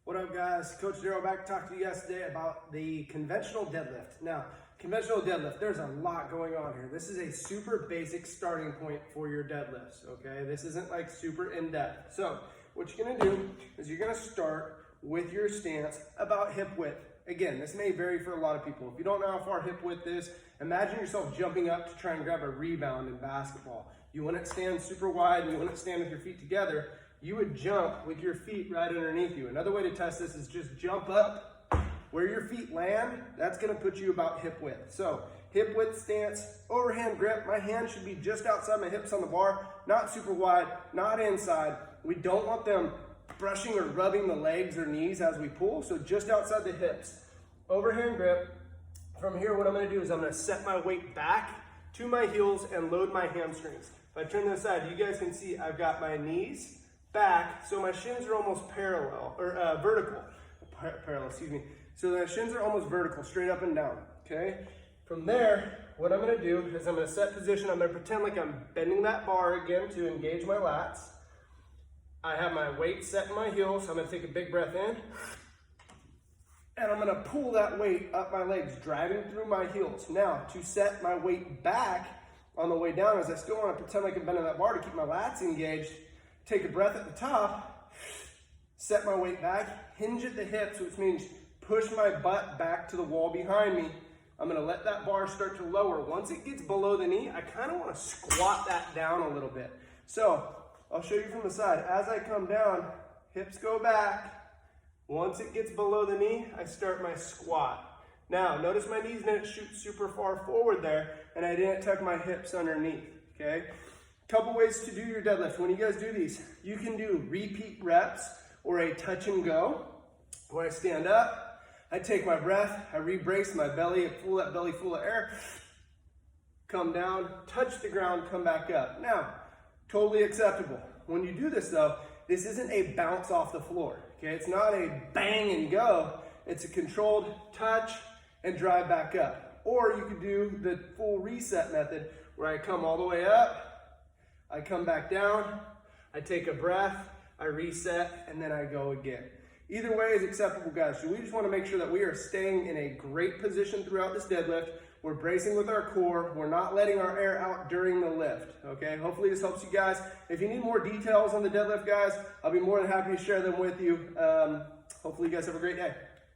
What up, guys? Coach Darryl back to talk to you guys today about the conventional deadlift. Now, conventional deadlift, there's a lot going on here. This is a super basic starting point for your deadlifts, okay? This isn't like super in-depth. So what you're gonna do is you're gonna start with your stance about hip width. Again, this may vary for a lot of people. If you don't know how far hip width is, imagine yourself jumping up to try and grab a rebound in basketball. You wouldn't stand super wide and you wouldn't stand with your feet together. You would jump with your feet right underneath you. Another way to test this is just jump up. Where your feet land, that's gonna put you about hip width. So hip width stance, overhand grip. My hand should be just outside my hips on the bar, not super wide, not inside. We don't want them brushing or rubbing the legs or knees as we pull, so just outside the hips. Overhand grip. From here, what I'm gonna do is I'm gonna set my weight back to my heels and load my hamstrings. If I turn this side, you guys can see I've got my knees back, so my shins are almost parallel, or vertical. Parallel, excuse me. So the shins are almost vertical, straight up and down, okay? From there, what I'm gonna do is I'm gonna set position. I'm gonna pretend like I'm bending that bar again to engage my lats. I have my weight set in my heels. I'm gonna take a big breath in, and I'm gonna pull that weight up my legs, driving through my heels. Now, to set my weight back on the way down, as I still wanna pretend like I'm bending that bar to keep my lats engaged, take a breath at the top, set my weight back, hinge at the hips, which means push my butt back to the wall behind me. I'm gonna let that bar start to lower. Once it gets below the knee, I kind of wanna squat that down a little bit. So I'll show you from the side. As I come down, hips go back. Once it gets below the knee, I start my squat. Now, notice my knees didn't shoot super far forward there, and I didn't tuck my hips underneath, okay? Couple ways to do your deadlift. When you guys do these, you can do repeat reps or a touch and go. When I stand up, I take my breath, I re-brace my belly, full that belly full of air, come down, touch the ground, come back up. Now, totally acceptable. When you do this though, this isn't a bounce off the floor, okay? It's not a bang and go. It's a controlled touch and drive back up. Or you could do the full reset method where I come all the way up, I come back down, I take a breath, I reset, and then I go again. Either way is acceptable, guys. So we just want to make sure that we are staying in a great position throughout this deadlift. We're bracing with our core. We're not letting our air out during the lift, okay? Hopefully this helps you guys. If you need more details on the deadlift, guys, I'll be more than happy to share them with you. Hopefully you guys have a great day.